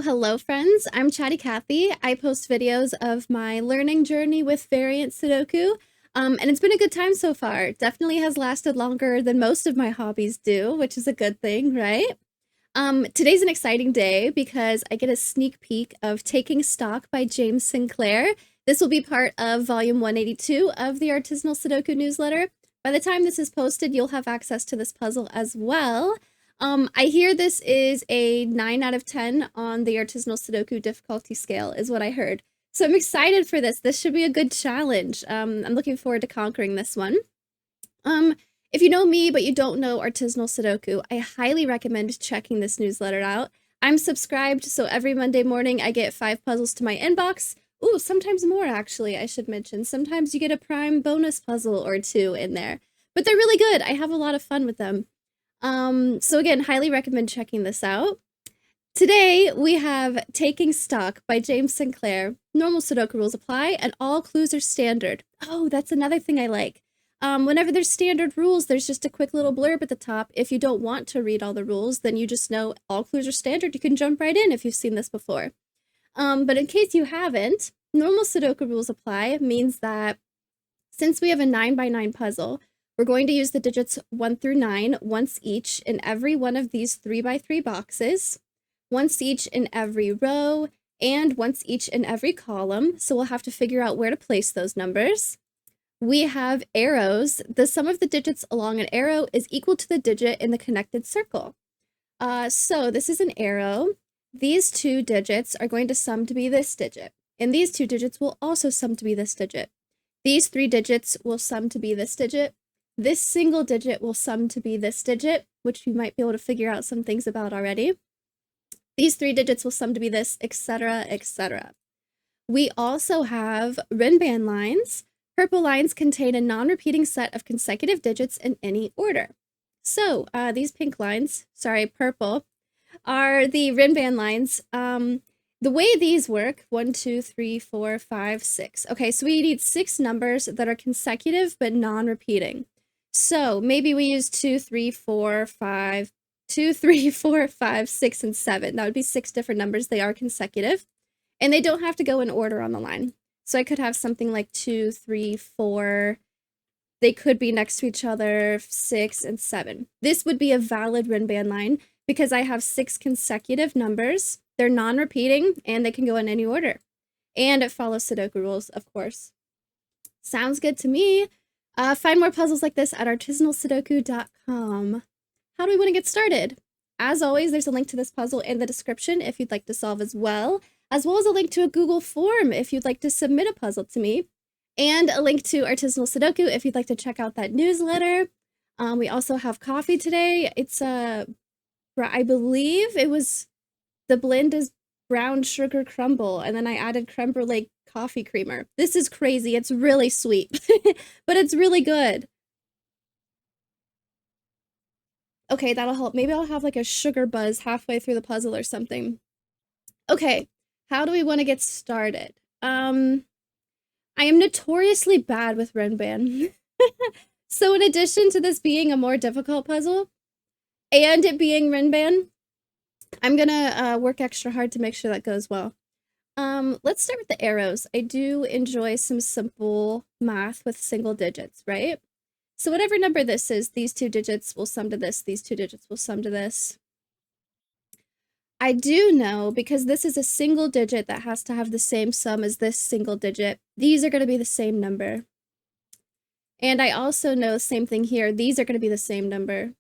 Hello friends, I'm ChattyKathy. I post videos of my learning journey with variant Sudoku, and it's been a good time so far. Definitely has lasted longer than most of my hobbies do, which is a good thing, right? Today's an exciting day because I get a sneak peek of Taking Stock by James Sinclair. This will be part of volume 182 of the Artisanal Sudoku newsletter. By the time this is posted, you'll have access to this puzzle as well. I hear this is a 9 out of 10 on the Artisanal Sudoku difficulty scale, is what I heard. So I'm excited for this. This should be a good challenge. I'm looking forward to conquering this one. If you know me, but you don't know Artisanal Sudoku, I highly recommend checking this newsletter out. I'm subscribed, so every Monday morning I get 5 puzzles to my inbox. Ooh, sometimes more, actually, I should mention. Sometimes you get a prime bonus puzzle or 2 in there. But they're really good. I have a lot of fun with them. So again, highly recommend checking this out. Today, we have Taking Stock by James Sinclair. Normal Sudoku rules apply, and all clues are standard. Oh, that's another thing I like. Whenever there's standard rules, there's just a quick little blurb at the top. If you don't want to read all the rules, then you just know all clues are standard. You can jump right in if you've seen this before. But in case you haven't, normal Sudoku rules apply means that since we have a 9x9 puzzle, we're going to use the digits 1 through 9 once each in every one of these 3x3 boxes, once each in every row, and once each in every column. So we'll have to figure out where to place those numbers. We have arrows. The sum of the digits along an arrow is equal to the digit in the connected circle. So this is an arrow. These 2 digits are going to sum to be this digit, and these 2 digits will also sum to be this digit. These 3 digits will sum to be this digit. This single digit will sum to be this digit, which you might be able to figure out some things about already. These 3 digits will sum to be this, etc., etc. We also have rinband lines. Purple lines contain a non-repeating set of consecutive digits in any order. So these pink lines, purple, are the rinband lines. The way these work, 1, 2, 3, 4, 5, 6. Okay, so we need 6 numbers that are consecutive but non-repeating. So maybe we use 2, 3, 4, 5, 2, 3, 4, 5, 6, and 7. That would be 6 different numbers. They are consecutive, and they don't have to go in order on the line. So I could have something like 2, 3, 4. They could be next to each other, 6, and 7. This would be a valid rinband line because I have 6 consecutive numbers. They're non-repeating, and they can go in any order. And it follows Sudoku rules, of course. Sounds good to me. Find more puzzles like this at artisanalsudoku.com. How do we want to get started? As always, there's a link to this puzzle in the description if you'd like to solve as well as a link to a Google form if you'd like to submit a puzzle to me, and a link to Artisanal Sudoku if you'd like to check out that newsletter. We also have coffee today. It's I believe it was, the blend is brown sugar crumble, and then I added creme brulee coffee creamer. This is crazy. It's really sweet, but it's really good. Okay, that'll help. Maybe I'll have like a sugar buzz halfway through the puzzle or something. Okay, how do we want to get started? I am notoriously bad with rinband. So in addition to this being a more difficult puzzle, and it being rinband, I'm gonna work extra hard to make sure that goes well. Let's start with the arrows. I do enjoy some simple math with single digits, right? So whatever number this is, these 2 digits will sum to this, these 2 digits will sum to this. I do know, because this is a single digit that has to have the same sum as this single digit, these are going to be the same number. And I also know the same thing here, these are going to be the same number.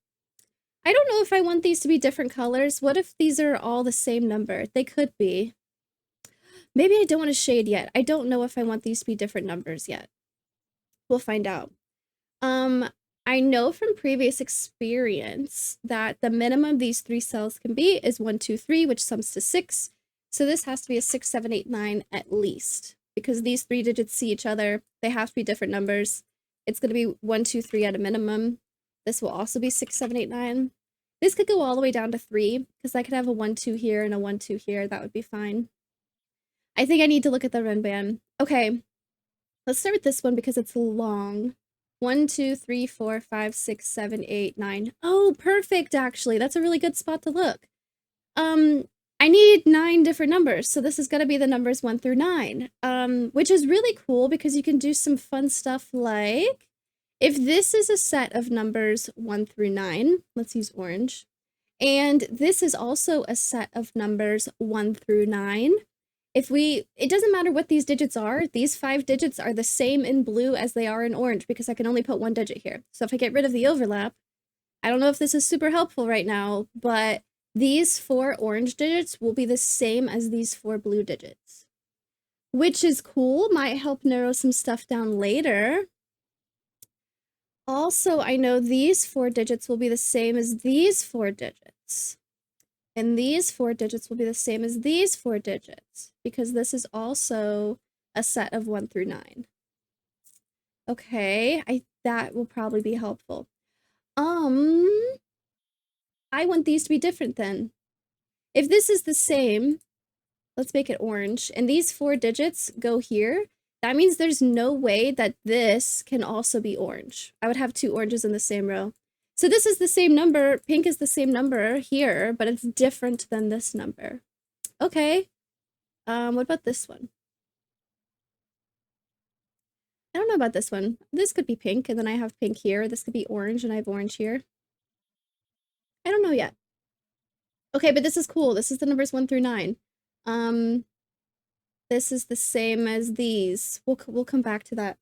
I don't know if I want these to be different colors. What if these are all the same number? They could be. Maybe I don't want to shade yet. I don't know if I want these to be different numbers yet. We'll find out. I know from previous experience that the minimum these 3 cells can be is 1, 2, 3, which sums to 6. So this has to be a 6, 7, 8, 9 at least, because these 3 digits see each other. They have to be different numbers. It's going to be 1, 2, 3 at a minimum. This will also be 6, 7, 8, 9. This could go all the way down to 3, because I could have a 1, 2 here and a 1, 2 here. That would be fine. I think I need to look at the rinband. Okay, let's start with this one because it's long. 1, 2, 3, 4, 5, 6, 7, 8, 9. Oh, perfect, actually. That's a really good spot to look. I need 9 different numbers, so this is gonna be the numbers 1 through 9, which is really cool because you can do some fun stuff like, if this is a set of numbers 1 through 9, let's use orange, and this is also a set of numbers 1 through 9, it doesn't matter what these digits are, these 5 digits are the same in blue as they are in orange because I can only put 1 digit here. So if I get rid of the overlap, I don't know if this is super helpful right now, but these 4 orange digits will be the same as these 4 blue digits, which is cool, might help narrow some stuff down later. Also, I know these 4 digits will be the same as these 4 digits. And these 4 digits will be the same as these 4 digits, because this is also a set of 1 through 9. Okay, that will probably be helpful. I want these to be different then. If this is the same, let's make it orange, and these 4 digits go here, that means there's no way that this can also be orange. I would have 2 oranges in the same row. So this is the same number, pink is the same number here, but it's different than this number. Okay. What about this one? I don't know about this one. This could be pink, and then I have pink here. This could be orange, and I have orange here. I don't know yet. Okay, but this is cool. This is the numbers 1 through 9. This is the same as these. We'll come back to that.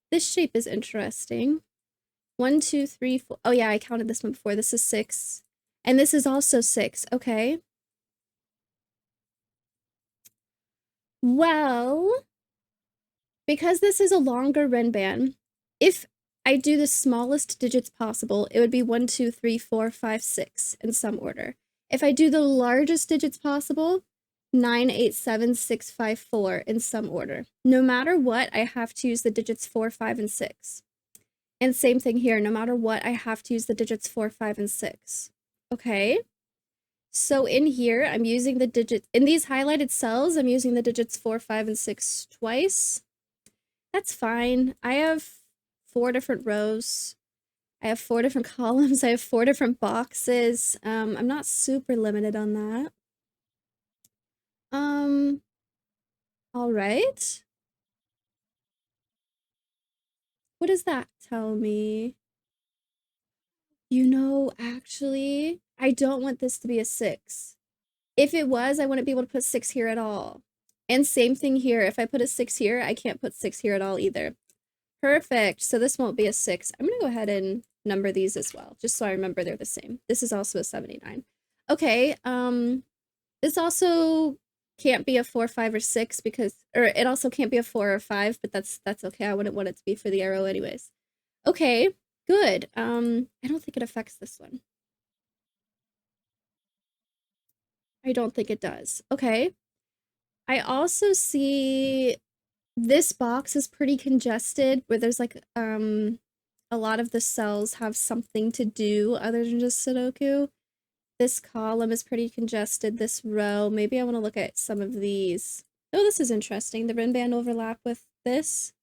This shape is interesting. 1, 2, 3, 4. Oh yeah, I counted this one before. This is 6. And this is also 6. Okay. Well, because this is a longer Renban, if I do the smallest digits possible, it would be 1, 2, 3, 4, 5, 6 in some order. If I do the largest digits possible, 9, 8, 7, 6, 5, 4 in some order. No matter what, I have to use the digits 4, 5, and 6. And same thing here, no matter what, I have to use the digits 4, 5, and 6. Okay? So in here, I'm using the digits, in these highlighted cells, I'm using the digits 4, 5, and 6 twice. That's fine. I have 4 different rows. I have 4 different columns. I have 4 different boxes. I'm not super limited on that. All right. What does that tell me? You know, actually, I don't want this to be a 6. If it was, I wouldn't be able to put 6 here at all. And same thing here. If I put a 6 here, I can't put 6 here at all either. Perfect. So this won't be a 6. I'm going to go ahead and number these as well, just so I remember they're the same. This is also a 79. Okay, this also can't be a 4, 5, or 6 because, or it also can't be a 4 or 5, but that's okay. I wouldn't want it to be for the arrow anyways. Okay, good. I don't think it affects this one. I don't think it does. Okay. I also see this box is pretty congested where there's like a lot of the cells have something to do other than just Sudoku. This column is pretty congested, this row. Maybe I want to look at some of these. Oh, this is interesting. The Renban overlap with this.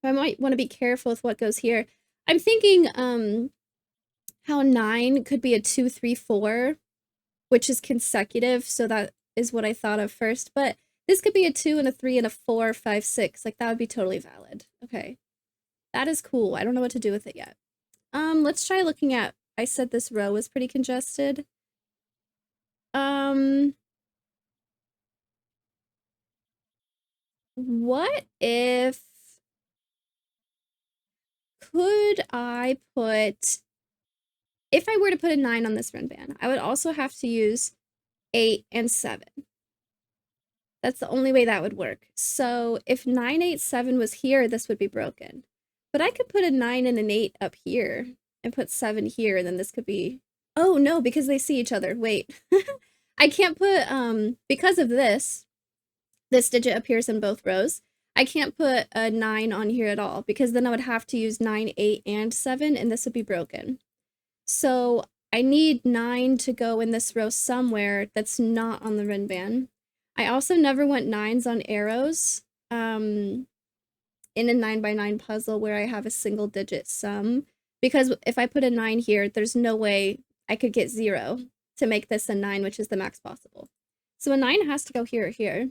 I might want to be careful with what goes here. I'm thinking how 9 could be a 2, 3, 4, which is consecutive, so that is what I thought of first, but this could be a 2 and a 3 and a 4, 5, 6. Like, that would be totally valid. Okay. That is cool. I don't know what to do with it yet. Let's try looking at, I said this row was pretty congested. What if, could I put, if I were to put a 9 on this Renban, I would also have to use 8 and 7. That's the only way that would work. So if 9, 8, 7 was here, this would be broken. But I could put a 9 and an 8 up here and put 7 here, and then this could be... Oh, no, because they see each other. Wait. I can't put, because of this digit appears in both rows, I can't put a 9 on here at all, because then I would have to use 9, 8, and 7, and this would be broken. So I need 9 to go in this row somewhere that's not on the Renban. I also never want 9s on arrows in a 9x9 puzzle where I have a single digit sum, because if I put a 9 here, there's no way I could get 0 to make this a 9, which is the max possible. So a 9 has to go here or here.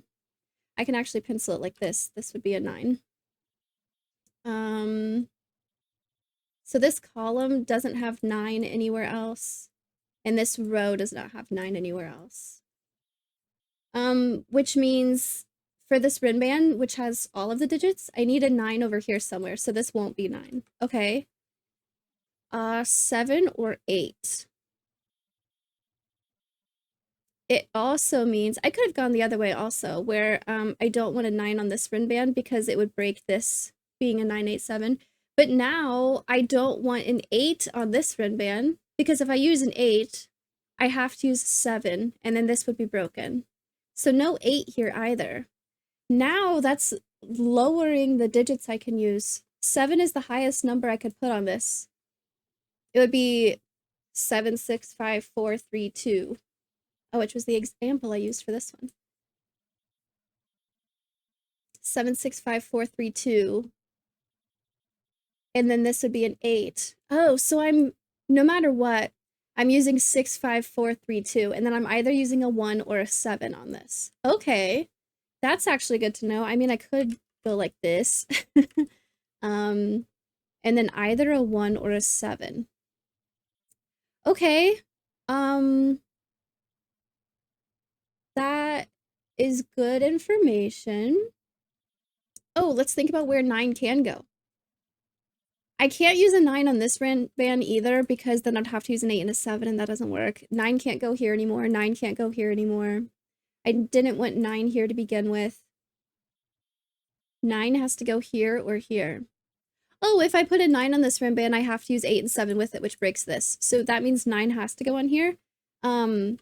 I can actually pencil it like this. This would be a 9. So this column doesn't have 9 anywhere else, and this row does not have 9 anywhere else. Which means for this rin band, which has all of the digits, I need a 9 over here somewhere, so this won't be 9. Okay. 7 or 8. It also means I could have gone the other way also, where I don't want a 9 on this rin band because it would break this being a 987. But now I don't want an 8 on this rin band because if I use an 8, I have to use a 7, and then this would be broken. So no 8 here either. Now that's lowering the digits I can use. 7 is the highest number I could put on this. It would be 7, 6, 5, 4, 3, 2. Oh, which was the example I used for this one. 7, 6, 5, 4, 3, 2. And then this would be an 8. Oh, so I'm, no matter what, I'm using 6, 5, 4, 3, 2. And then I'm either using a 1 or a 7 on this. Okay. That's actually good to know. I mean, I could go like this. And then either a 1 or a 7. Okay. That is good information. Oh, let's think about where 9 can go. I can't use a 9 on this band either because then I'd have to use an 8 and a 7 and that doesn't work. 9 can't go here anymore. 9 can't go here anymore. I didn't want 9 here to begin with. 9 has to go here or here. Oh, if I put a 9 on this rim band, I have to use 8 and 7 with it, which breaks this. So that means 9 has to go on here.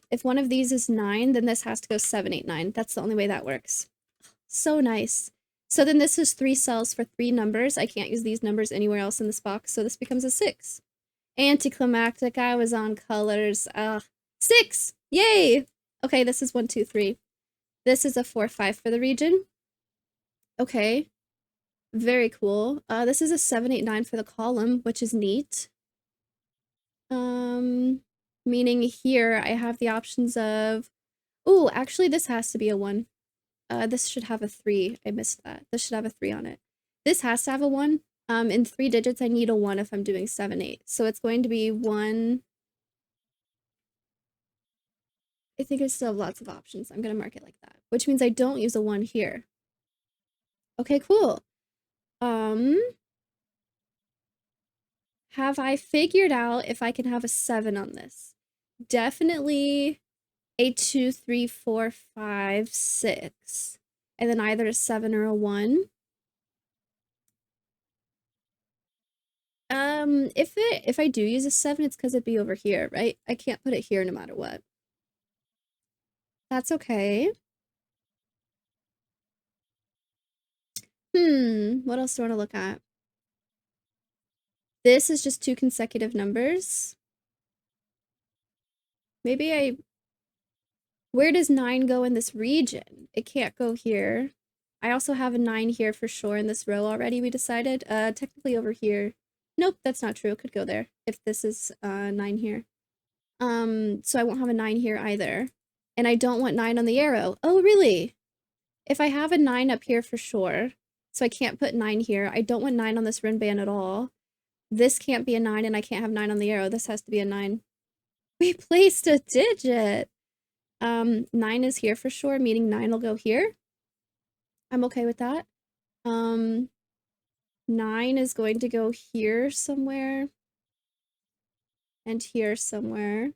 If one of these is 9, then this has to go 7, 8, 9. That's the only way that works. So nice. So then this is 3 cells for 3 numbers. I can't use these numbers anywhere else in this box, so this becomes a 6. Anticlimactic, I was on colors. 6! Yay! Okay, this is 1, 2, 3. This is a 4, 5 for the region. Okay. Very cool. This is a 7, 8, 9 for the column, which is neat. Meaning here I have the options of... Oh, actually this has to be a 1. This should have a 3. I missed that. This should have a 3 on it. This has to have a 1. In 3 digits, I need a 1 if I'm doing 7, 8. So it's going to be 1. I think I still have lots of options. I'm going to mark it like that, which means I don't use a 1 here. Okay, cool. Have I figured out if I can have a 7 on this? Definitely a 2, 3, 4, 5, 6. And then either a 7 or a 1. If I do use a 7, it's because it'd be over here, right? I can't put it here no matter what. That's okay. What else do I want to look at? This is just 2 consecutive numbers. Maybe where does 9 go in this region? It can't go here. I also have a 9 here for sure in this row already, we decided. Technically over here. Nope, that's not true. It could go there if this is 9 here. So I won't have a 9 here either. And I don't want 9 on the arrow. Oh, really? If I have a 9 up here for sure, so I can't put 9 here. I don't want 9 on this rin band at all. This can't be a 9 and I can't have 9 on the arrow. This has to be a 9. We placed a digit. 9 is here for sure, meaning 9 will go here. I'm okay with that. 9 is going to go here somewhere. And here somewhere.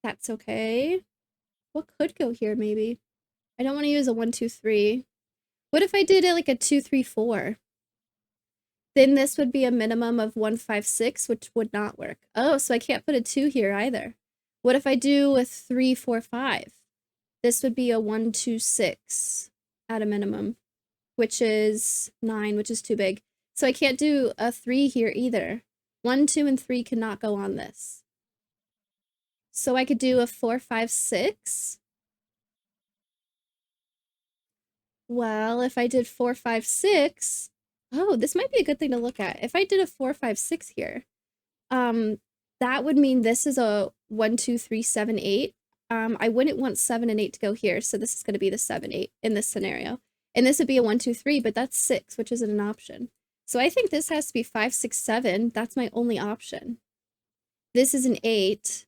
That's okay. What could go here, maybe? I don't want to use a 1, 2, 3. What if I did it like a 2, 3, 4? Then this would be a minimum of 1, 5, 6, which would not work. Oh, so I can't put a 2 here either. What if I do a 3, 4, 5? This would be a 1, 2, 6 at a minimum, which is 9, which is too big. So I can't do a 3 here either. 1, 2, and 3 cannot go on this. So I could do a 4, 5, 6. Well, if I did 4, 5, 6... Oh, this might be a good thing to look at. If I did a 4, 5, 6 here, that would mean this is a 1, 2, 3, 7, 8. I wouldn't want 7 and 8 to go here, so this is going to be the 7, 8 in this scenario. And this would be a 1, 2, 3, but that's 6, which isn't an option. So I think this has to be 5, 6, 7. That's my only option. This is an 8.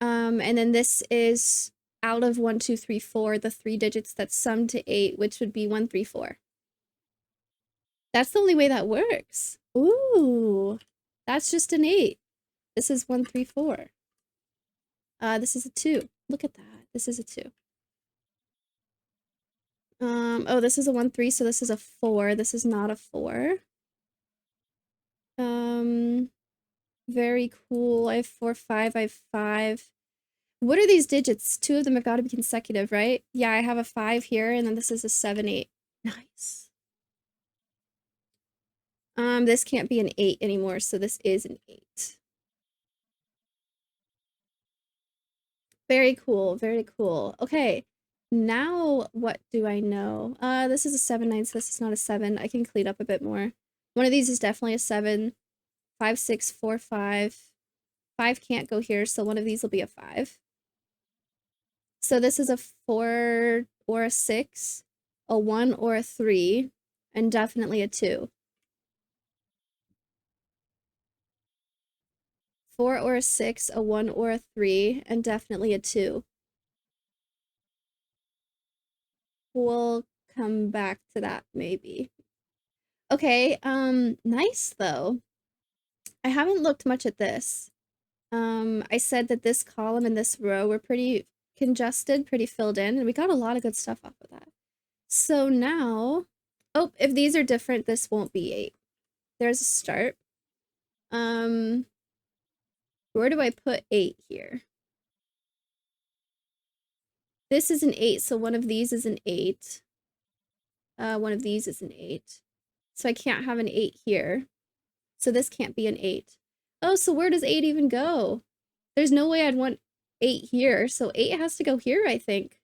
And then this is out of 1, 2, 3, 4, the 3 digits that sum to 8, which would be 1, 3, 4. That's the only way that works. Ooh, that's just an 8. This is 1, 3, 4. This is a 2. Look at that. This is a 2. Oh, this is a 1, 3, so this is a 4. This is not a 4. Very cool. I have 4, 5. I have 5. What are these digits? 2 of them have got to be consecutive, right? Yeah, I have a 5 here, and then this is a 7, 8. Nice. This can't be an 8 anymore, so this is an 8. Very cool, very cool. Okay, now what do I know? This is a 7, 9, so this is not a 7. I can clean up a bit more. One of these is definitely a 7. 5, 6, 4, 5. 5 can't go here, so one of these will be a 5. So this is a 4 or a 6, a 1 or a 3, and definitely a 2. 4 or a 6, a 1 or a 3, and definitely a 2. We'll come back to that maybe. Okay, nice though. I haven't looked much at this. I said that this column and this row were pretty congested, pretty filled in, and we got a lot of good stuff off of that. So now, oh, if these are different, this won't be 8. There's a start. Where do I put 8 here? This is an 8, so one of these is an 8. One of these is an 8. So I can't have an 8 here. So this can't be an 8. Oh, so where does 8 even go? There's no way I'd want 8 here, so 8 has to go here, I think.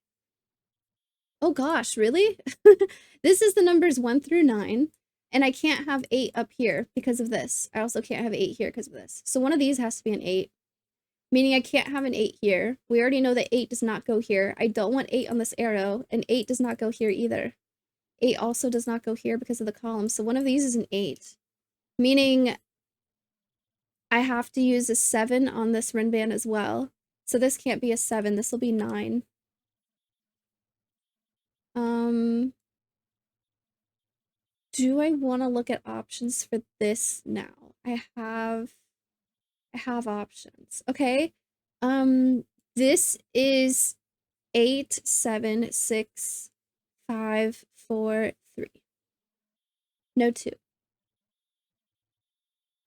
Oh gosh, really? This is the numbers 1 through 9, and I can't have 8 up here because of this. I also can't have 8 here because of this. So one of these has to be an 8, meaning I can't have an 8 here. We already know that 8 does not go here. I don't want 8 on this arrow, and 8 does not go here either. 8 also does not go here because of the column, so one of these is an 8, meaning I have to use a 7 on this rin band as well. So this can't be a 7, this will be 9. Do I want to look at options for this now? I have options. Okay. This is 8, 7, 6, 5, 4, 3. No 2.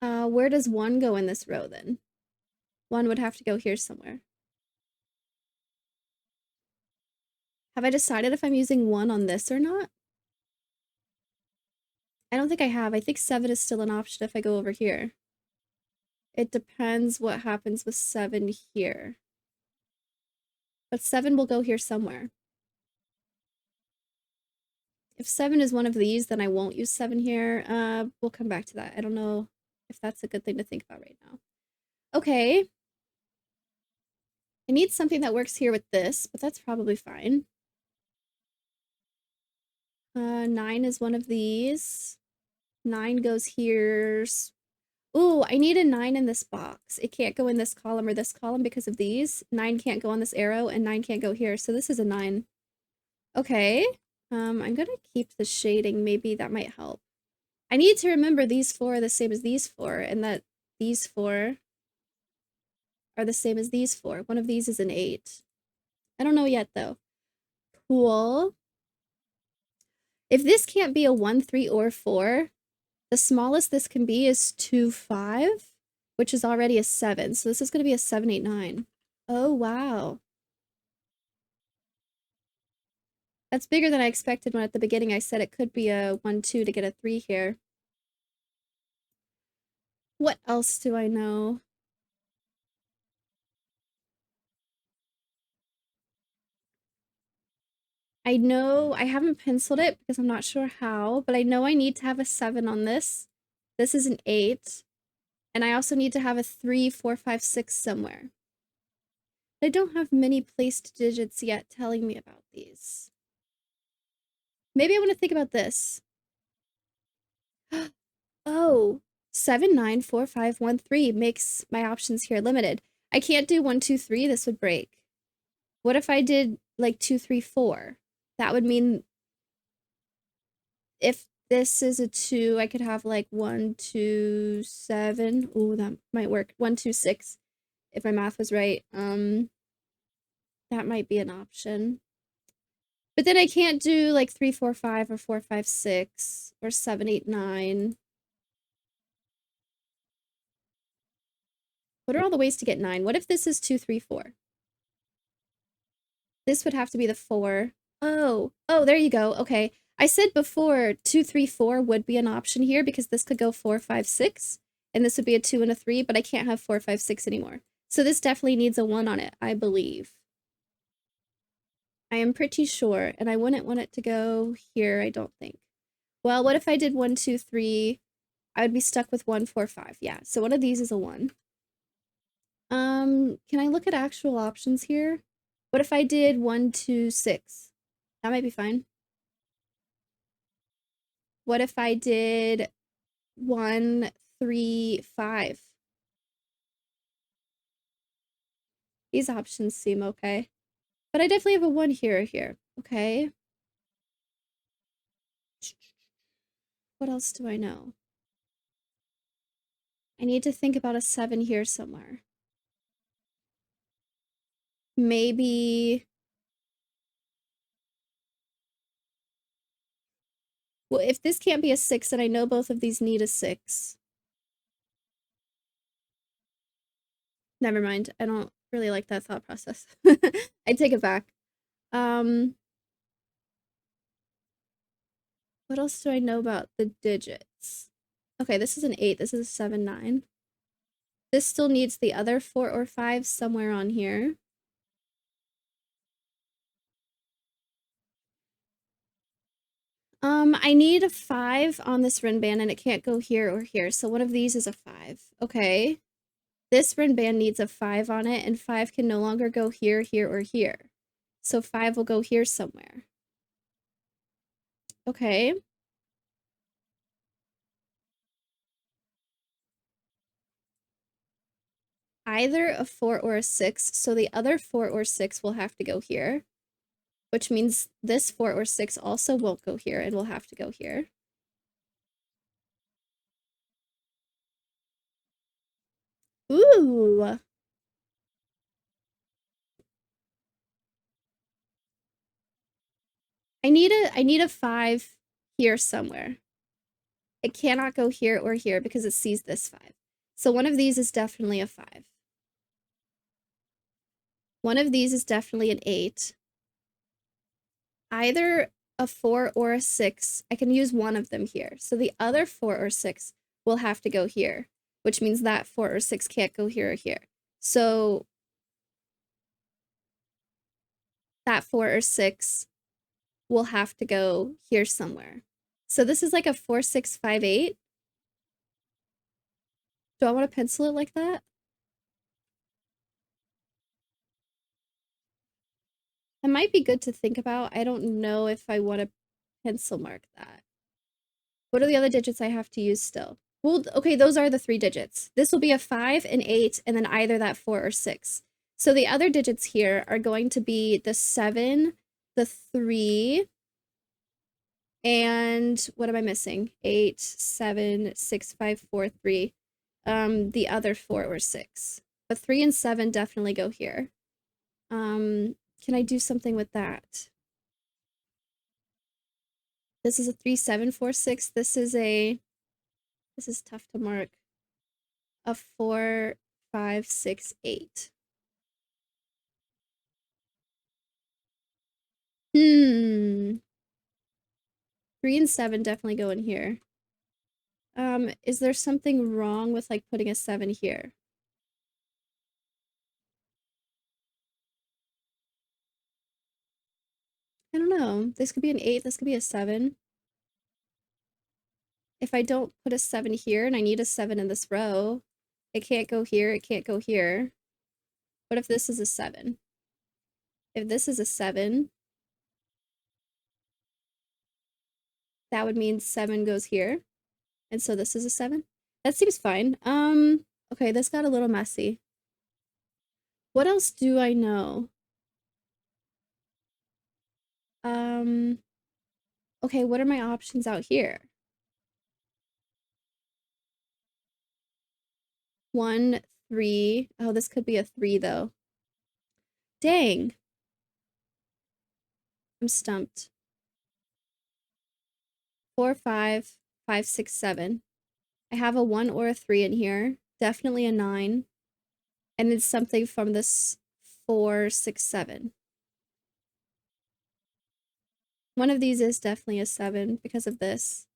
Where does 1 go in this row then? 1 would have to go here somewhere. Have I decided if I'm using 1 on this or not? I don't think I have. I think 7 is still an option if I go over here. It depends what happens with 7 here. But 7 will go here somewhere. If 7 is one of these, then I won't use 7 here. We'll come back to that. I don't know if that's a good thing to think about right now. Okay. I need something that works here with this, but that's probably fine. 9 is one of these. 9 goes here. Ooh, I need a 9 in this box. It can't go in this column or this column because of these. 9 can't go on this arrow, and 9 can't go here, so this is a 9. Okay. I'm gonna keep the shading. Maybe that might help. I need to remember these 4 are the same as these 4, and that these 4 are the same as these 4. One of these is an 8. I don't know yet, though. Cool. If this can't be a 1, 3, or 4, the smallest this can be is 2, 5, which is already a 7. So this is going to be a 7, 8, 9. Oh, wow. That's bigger than I expected when at the beginning I said it could be a 1, 2 to get a 3 here. What else do I know? I know I haven't penciled it because I'm not sure how, but I know I need to have a 7 on this. This is an 8. And I also need to have a 3, 4, 5, 6 somewhere. I don't have many placed digits yet telling me about these. Maybe I want to think about this. Oh, 7, 9, 4, 5, 1, 3 makes my options here limited. I can't do 1, 2, 3. This would break. What if I did like 2, 3, 4? That would mean if this is a 2, I could have like 1, 2, 7. Ooh, that might work. 1, 2, 6. If my math was right. That might be an option. But then I can't do like 3, 4, 5 or 4, 5, 6 or 7, 8, 9. What are all the ways to get 9? What if this is 2, 3, 4? This would have to be the 4. Oh, there you go. Okay. I said before 2, 3, 4 would be an option here because this could go 4, 5, 6, and this would be a 2 and a 3, but I can't have 4, 5, 6 anymore. So this definitely needs a 1 on it, I believe. I am pretty sure, and I wouldn't want it to go here, I don't think. Well, what if I did 1, 2, 3? I would be stuck with 1, 4, 5. Yeah, so one of these is a 1. Can I look at actual options here? What if I did 1, 2, 6? That might be fine. What if I did 1, 3, 5? These options seem okay. But I definitely have a 1 here or here. Okay. What else do I know? I need to think about a 7 here somewhere. Maybe... Well, if this can't be a 6, then I know both of these need a 6. Never mind. I don't really like that thought process. I take it back. What else do I know about the digits? Okay, this is an 8. This is a 7, 9. This still needs the other 4 or 5 somewhere on here. I need a 5 on this rin band and it can't go here or here. So one of these is a 5. Okay. This rin band needs a 5 on it and 5 can no longer go here, here, or here. So 5 will go here somewhere. Okay. Either a 4 or a 6. So the other 4 or 6 will have to go here, which means this 4 or 6 also won't go here and will have to go here. Ooh. I need a 5 here somewhere. It cannot go here or here because it sees this 5. So one of these is definitely a 5. One of these is definitely an 8. Either a 4 or a 6. I can use one of them here. So the other 4 or 6 will have to go here, which means that 4 or 6 can't go here or here. So that 4 or 6 will have to go here somewhere. So this is like a 4, 6, 5, 8. Do I want to pencil it like that? That might be good to think about. I don't know if I want to pencil mark that. What are the other digits I have to use still? Well, okay, those are the 3 digits. This will be a 5, an 8, and then either that 4 or 6. So the other digits here are going to be the 7, the 3, and what am I missing? 8, 7, 6, 5, 4, 3. The other 4 or 6. But 3 and 7 definitely go here. Can I do something with that? This is a 3, 7, 4, 6. This is tough to mark. A 4, 5, 6, 8. 3 and 7 definitely go in here. Is there something wrong with like putting a 7 here? I don't know. This could be an 8, this could be a 7. If I don't put a 7 here and I need a 7 in this row, It can't go here, it can't go here. What if this is a 7? If this is a 7, that would mean 7 goes here. And so this is a 7. That seems fine. Okay, this got a little messy. What else do I know? Okay, what are my options out here? 1, 3. Oh, this could be a 3 though. Dang. I'm stumped. 4, 5, 5, 6, 7. I have a 1 or a 3 in here. Definitely a 9. And it's something from this 4, 6, 7. One of these is definitely a 7 because of this.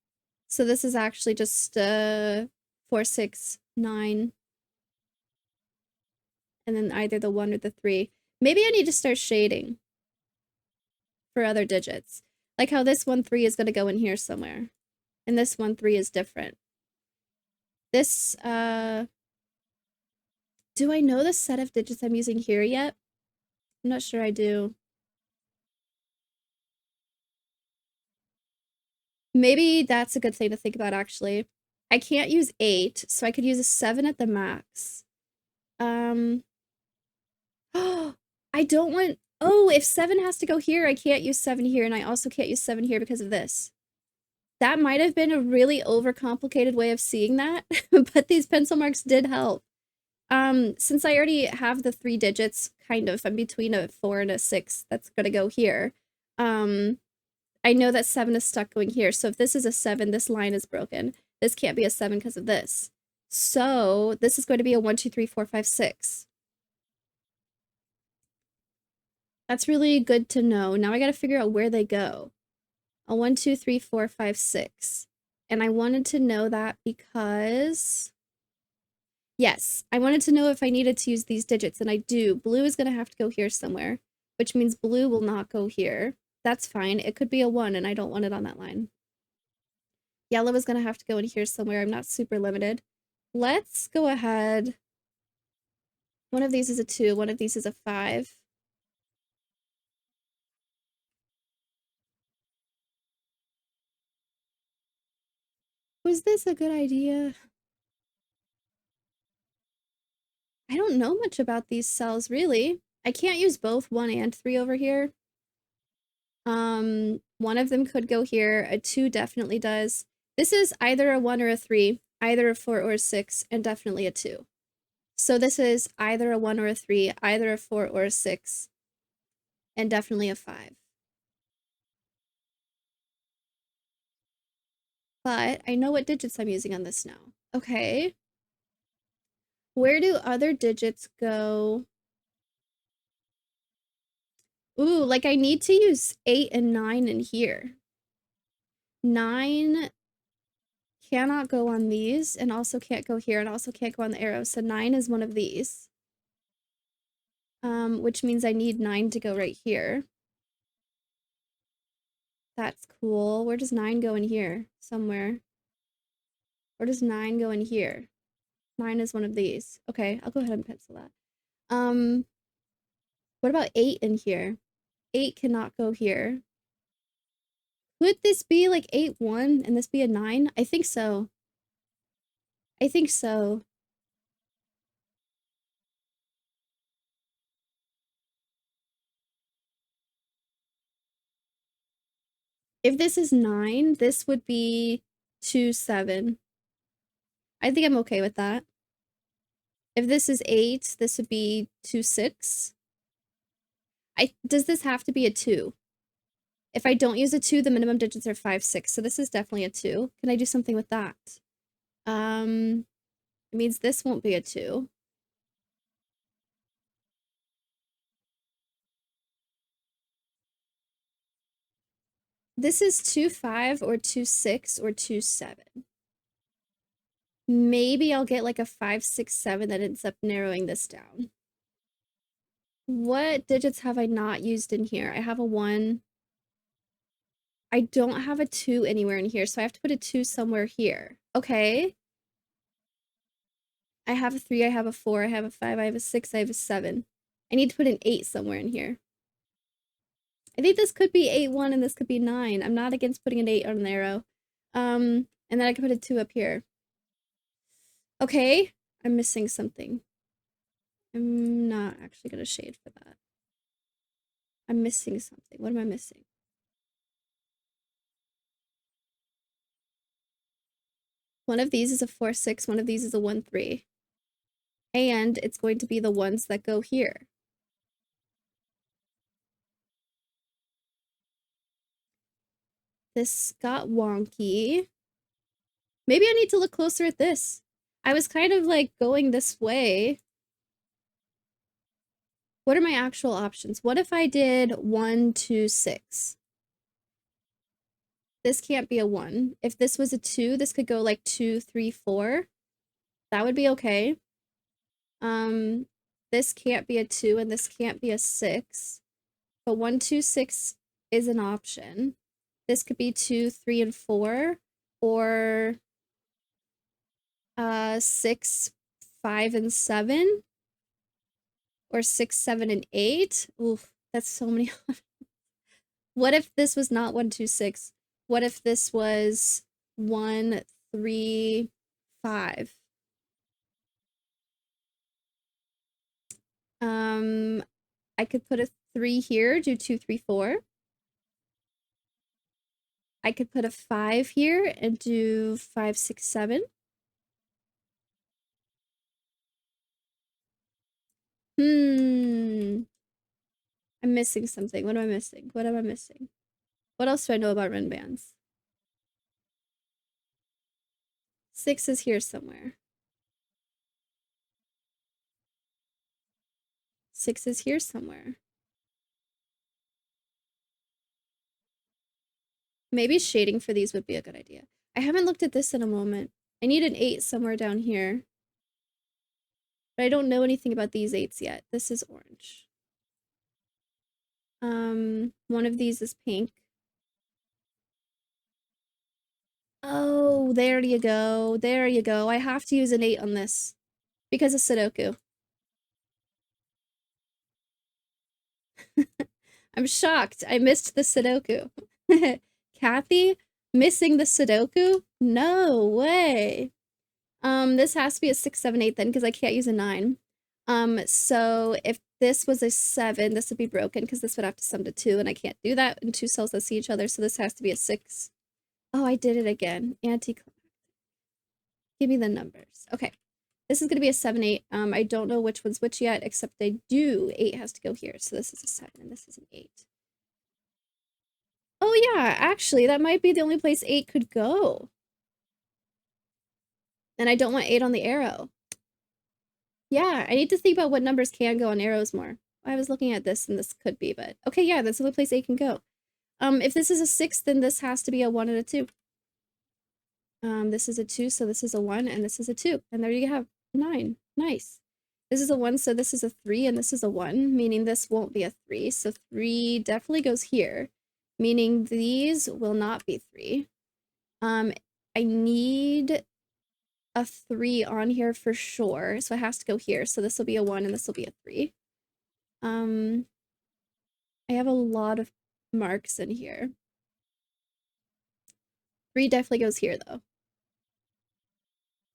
So this is actually just 4, 6, 9. And then either the 1 or the 3. Maybe I need to start shading for other digits. Like how this 1, 3 is going to go in here somewhere. And this 1, 3 is different. This, do I know the set of digits I'm using here yet? I'm not sure I do. Maybe that's a good thing to think about, actually. I can't use 8, so I could use a 7 at the max. Oh, I don't want... Oh, if 7 has to go here, I can't use 7 here, and I also can't use 7 here because of this. That might have been a really overcomplicated way of seeing that, but these pencil marks did help. Since I already have the 3 digits, kind of, I'm between a 4 and a 6 that's gonna go here. I know that 7 is stuck going here, so if this is a 7, this line is broken. This can't be a 7 because of this. So this is going to be a 1, 2, 3, 4, 5, 6. That's really good to know. Now I gotta figure out where they go. A 1, 2, 3, 4, 5, 6. And I wanted to know that because... Yes, I wanted to know if I needed to use these digits, and I do. Blue is gonna have to go here somewhere, which means blue will not go here. That's fine. It could be a 1, and I don't want it on that line. Yellow is gonna have to go in here somewhere. I'm not super limited. Let's go ahead. One of these is a 2, one of these is a 5. Was this a good idea? I don't know much about these cells, really. I can't use both 1 and 3 over here. One of them could go here. A 2 definitely does. This is either a 1 or a 3, either a 4 or a 6, and definitely a 2. So this is either a 1 or a 3, either a 4 or a 6, and definitely a 5. But I know what digits I'm using on this now. Okay. Where do other digits go? Ooh, like I need to use 8 and 9 in here. 9 cannot go on these, and also can't go here, and also can't go on the arrow. So 9 is one of these. Which means I need 9 to go right here. That's cool. Where does 9 go in here? Somewhere. Where does 9 go in here? 9 is one of these. Okay, I'll go ahead and pencil that. What about 8 in here? 8 cannot go here. Could this be like 8, 1, and this be a 9? I think so. I think so. If this is 9, this would be 2, 7. I think I'm okay with that. If this is 8, this would be 2, 6. Does this have to be a 2? If I don't use a 2, the minimum digits are 5, 6. So this is definitely a 2. Can I do something with that? It means this won't be a 2. This is 2, 5 or 2, 6 or 2, 7. Maybe I'll get like a 5, 6, 7 that ends up narrowing this down. What digits have I not used in here? I have a 1. I don't have a 2 anywhere in here, so I have to put a 2 somewhere here. Okay. I have a 3, I have a 4, I have a 5, I have a 6, I have a 7. I need to put an 8 somewhere in here. I think this could be 8, 1, and this could be 9. I'm not against putting an 8 on an arrow. And then I can put a 2 up here. Okay, I'm missing something. I'm not actually gonna shade for that. I'm missing something. What am I missing? One of these is a 4, 6. One of these is a 1, 3. And it's going to be the ones that go here. This got wonky. Maybe I need to look closer at this. I was kind of like going this way. What are my actual options? What if I did 1, 2, 6? This can't be a 1. If this was a 2, this could go like 2, 3, 4. That would be okay. This can't be a 2 and this can't be a 6. But 1, 2, 6 is an option. This could be 2, 3, and 4, or 6, 5, and 7, or 6, 7, and 8. Oof, that's so many. What if this was not 1, 2, 6? What if this was 1, 3, 5? I could put a 3 here, do 2, 3, 4. I could put a 5 here and do 5, 6, 7. I'm missing something. What am I missing? What am I missing? What else do I know about Ren bands? 6 is here somewhere. 6 is here somewhere. Maybe shading for these would be a good idea. I haven't looked at this in a moment. I need an 8 somewhere down here. But I don't know anything about these 8s yet. This is orange. One of these is pink. Oh, there you go. There you go. I have to use an 8 on this because of Sudoku. I'm shocked. I missed the Sudoku. Kathy missing the Sudoku? No way. This has to be a 6, 7, 8 then because I can't use a 9. So if this was a 7, this would be broken because this would have to sum to 2, and I can't do that in two cells that see each other, so this has to be a 6. Oh, I did it again. Anticlimactic. Give me the numbers. Okay. This is going to be a 7, 8. I don't know which one's which yet, except I do. 8 has to go here, so this is a 7, and this is an 8. Oh yeah, actually, that might be the only place 8 could go. And I don't want 8 on the arrow. Yeah, I need to think about what numbers can go on arrows more. I was looking at this, and this could be, but... Okay, yeah, that's the only place 8 can go. If this is a 6, then this has to be a 1 and a 2. This is a 2, so this is a 1, and this is a 2. And there you have 9. Nice. This is a 1, so this is a 3, and this is a 1, meaning this won't be a 3. So 3 definitely goes here, meaning these will not be 3. I need a 3 on here for sure, so it has to go here. So this will be a 1, and this will be a 3. I have a lot of marks in here. 3 definitely goes here, though.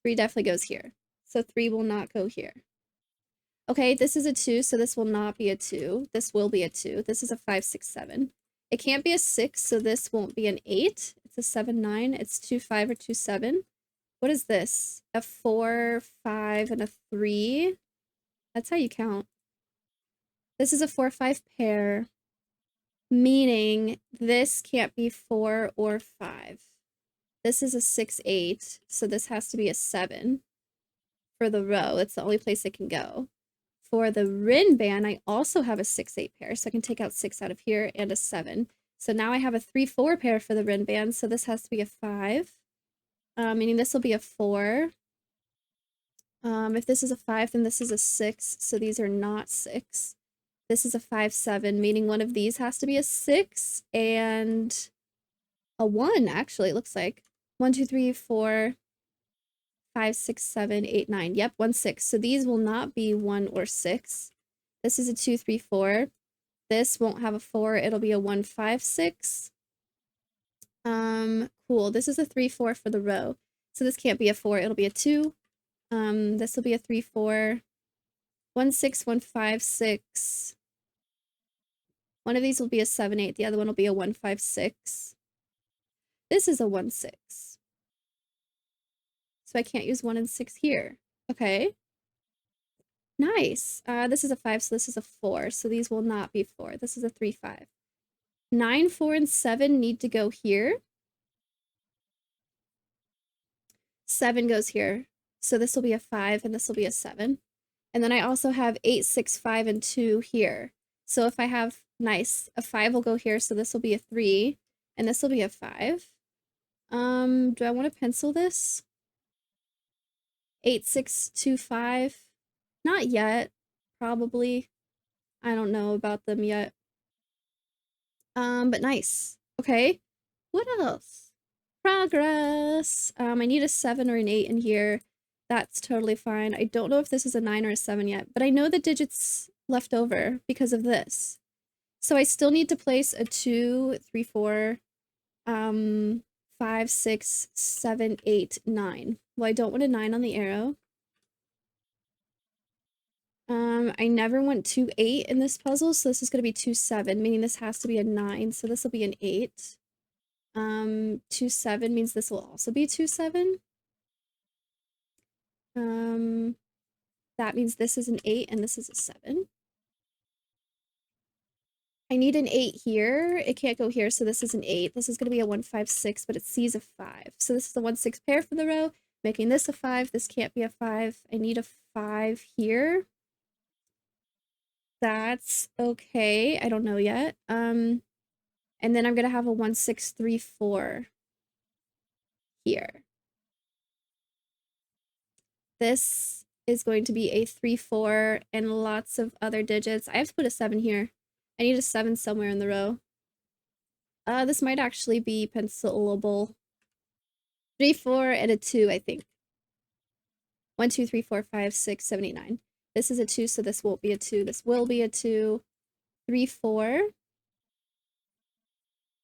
3 definitely goes here. So 3 will not go here. Okay, this is a 2, so this will not be a 2. This will be a 2. This is a 5, 6, 7. It can't be a 6, so this won't be an 8. It's a 7, 9. It's 2, 5, or 2, 7. What is this? A 4, 5, and a 3? That's how you count. This is a 4, 5 pair, meaning this can't be 4 or 5. This is a 6, 8, so this has to be a 7 for the row. It's the only place it can go. For the Rin band, I also have a 6, 8 pair, so I can take out 6 out of here and a 7. So now I have a 3, 4 pair for the Rin band, so this has to be a 5, meaning this will be a 4. If this is a 5, then this is a 6, so these are not 6. This is a 5, 7, meaning one of these has to be a 6 and a 1, actually, it looks like. 1, 2, 3, 4, 5, 6, 7, 8, 9. Yep, 1, 6. So these will not be 1 or 6. This is a 2, 3, 4. This won't have a 4. It'll be a 1, 5, 6. Cool. This is a 3, 4 for the row. So this can't be a 4. It'll be a 2. This will be a 3, 4. 1, 6, 1, 5, 6. One of these will be a 7, 8. The other one will be a 1, 5, 6. This is a 1, 6. So I can't use 1 and 6 here. Okay. Nice. This is a 5, so this is a 4. So these will not be 4. This is a 3, 5. 9, 4, and 7 need to go here. 7 goes here. So this will be a 5, and this will be a 7. And then I also have 8, 6, 5, and 2 here. So if I have, nice, a 5 will go here, so this will be a 3, and this will be a 5. Do I want to pencil this? 8, 6, 2, 5. Not yet, probably. I don't know about them yet. But nice. Okay. What else? Progress. I need a 7 or an 8 in here. That's totally fine. I don't know if this is a 9 or a 7 yet, but I know the digits left over because of this. So I still need to place a 2, 3, 4, 5, 6, 7, 8, 9. Well, I don't want a 9 on the arrow. I never want 2, 8 in this puzzle, so this is going to be 2, 7, meaning this has to be a 9, so this will be an 8. 2, 7 means this will also be 2, 7. That means this is an 8 and this is a 7. I need an 8 here. It can't go here, so this is an 8. This is going to be a 1, 5, 6, but it sees a 5. So this is a 1, 6 pair for the row, making this a 5. This can't be a 5. I need a 5 here. That's okay. I don't know yet. And then I'm going to have a 1, 6, 3, 4 here. This is going to be a 3, 4, and lots of other digits. I have to put a 7 here. I need a 7 somewhere in the row. This might actually be pencilable. 3, 4, and a 2, I think. 1, 2, 3, 4, 5, 6, 7, 8, 9. This is a 2, so this won't be a 2. This will be a 2. 3, 4.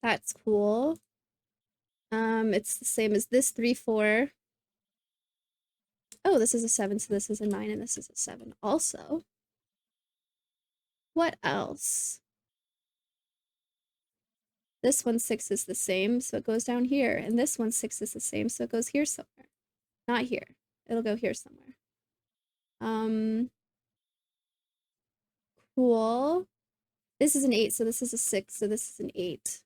That's cool. It's the same as this 3, 4. Oh, this is a 7, so this is a 9, and this is a 7 also. What else? This 1, 6 is the same, so it goes down here. And this 1, 6 is the same, so it goes here somewhere. Not here. It'll go here somewhere. Cool. This is an 8, so this is a 6, so this is an 8.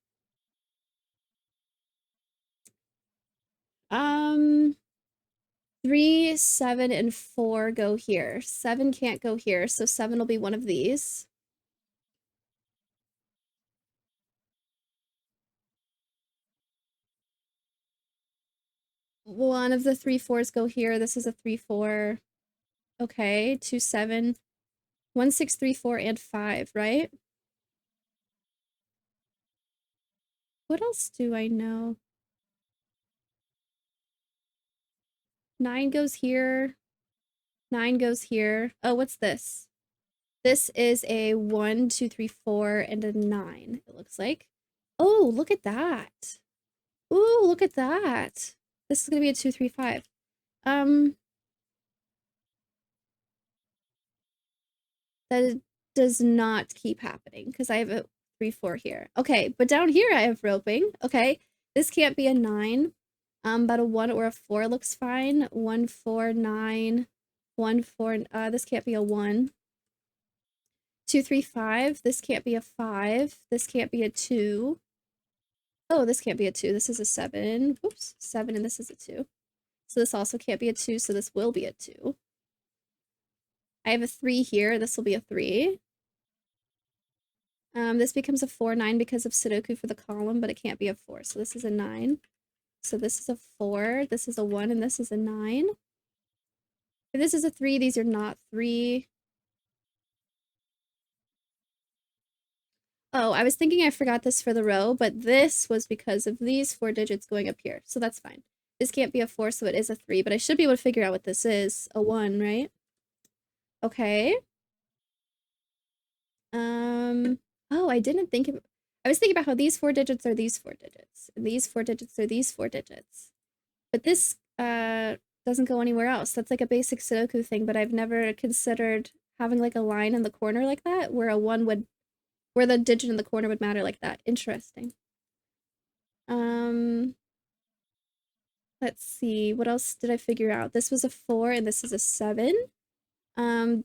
3, 7, and 4 go here. 7 can't go here, so 7 will be one of these. One of the 3, 4s go here. This is a 3, 4. Okay, 2, 7. 1, 6, 3, 4, and 5, right? What else do I know? 9 goes here. 9 goes here. Oh, what's this? This is a 1, 2, 3, 4, and a 9, it looks like. Oh, look at that. Ooh, look at that. This is going to be a 2, 3, 5. That does not keep happening because I have a 3, 4 here. Okay, but down here I have roping. Okay, this can't be a 9. But a 1 or a 4 looks fine. 1, 4, 9. 1, 4, this can't be a 1. 2, 3, 5. This can't be a 5. This can't be a 2. Oh, this can't be a 2. This is a 7. Whoops, 7, and this is a 2. So this also can't be a 2, so this will be a 2. I have a 3 here. This will be a 3. This becomes a 4, 9 because of Sudoku for the column, but it can't be a 4. So this is a 9. So this is a 4. This is a 1, and this is a 9. If this is a 3, these are not 3. Oh, I was thinking I forgot this for the row, but this was because of these 4 digits going up here, so that's fine. This can't be a 4, so it is a 3, but I should be able to figure out what this is. A 1, right? Okay. Oh, I didn't think of... I was thinking about how these 4 digits are these 4 digits, and these 4 digits are these 4 digits. But this, doesn't go anywhere else. That's like a basic Sudoku thing, but I've never considered having like a line in the corner like that, where a 1 would... where the digit in the corner would matter like that. Interesting. Let's see, what else did I figure out? This was a 4 and this is a 7. Um,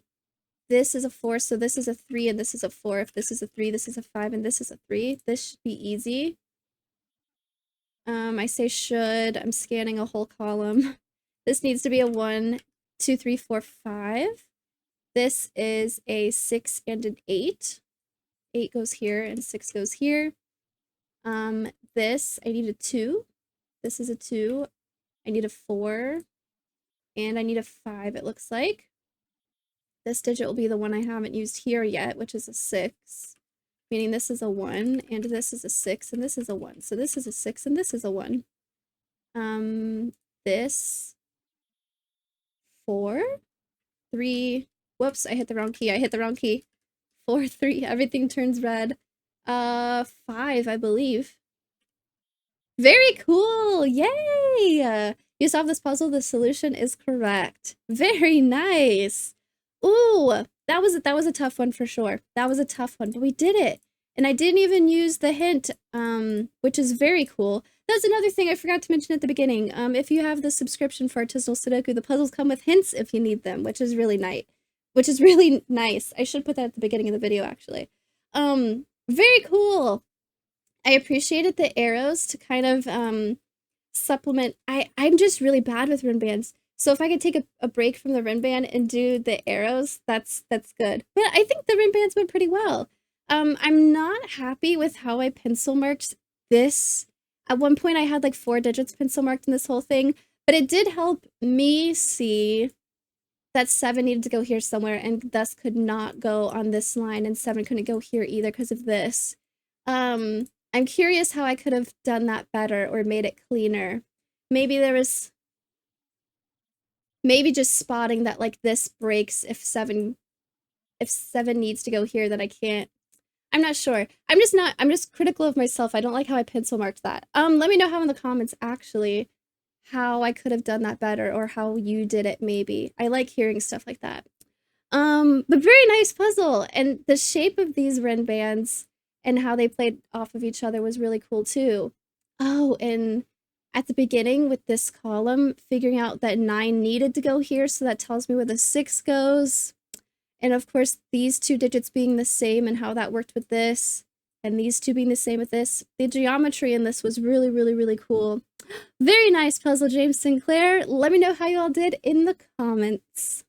this is a 4, so this is a 3 and this is a 4. If this is a 3, this is a 5 and this is a 3. This should be easy. I say should. I'm scanning a whole column. This needs to be a 1, 2, 3, 4, 5. This is a 6 and an 8. 8 goes here and 6 goes here. This, I need a 2. This is a 2. I need a 4. And I need a 5, it looks like. This digit will be the one I haven't used here yet, which is a 6. Meaning this is a 1, and this is a 6, and this is a 1. So this is a 6, and this is a 1. This... 4, 3... Whoops, I hit the wrong key. I hit the wrong key. 4, 3, everything turns red. 5, I believe. Very cool! Yay! You solved this puzzle, the solution is correct. Very nice! Ooh, that was a tough one for sure. That was a tough one, but we did it. And I didn't even use the hint, which is very cool. That's another thing I forgot to mention at the beginning. If you have the subscription for Artisanal Sudoku, the puzzles come with hints if you need them, which is really nice. I should put that at the beginning of the video, actually. Very cool. I appreciated the arrows to kind of, supplement. I'm just really bad with run bands. So if I could take a break from the run band and do the arrows, that's good. But I think the run bands went pretty well. I'm not happy with how I pencil marked this. At one point I had like 4 digits pencil marked in this whole thing, but it did help me see that 7 needed to go here somewhere and thus could not go on this line, and 7 couldn't go here either because of this. I'm curious how I could have done that better or made it cleaner. Maybe just spotting that like this breaks if 7 needs to go here, that I can't. I'm not sure. I'm just critical of myself. I don't like how I pencil marked that. Let me know how in the comments actually how I could have done that better, or how you did it maybe. I like hearing stuff like that. But very nice puzzle, and the shape of these Ren bands and how they played off of each other was really cool too. Oh, and at the beginning with this column, figuring out that 9 needed to go here, so that tells me where the 6 goes. And of course, these 2 digits being the same and how that worked with this, and these 2 being the same with this. The geometry in this was really, really, really cool. Very nice puzzle, James Sinclair. Let me know how you all did in the comments.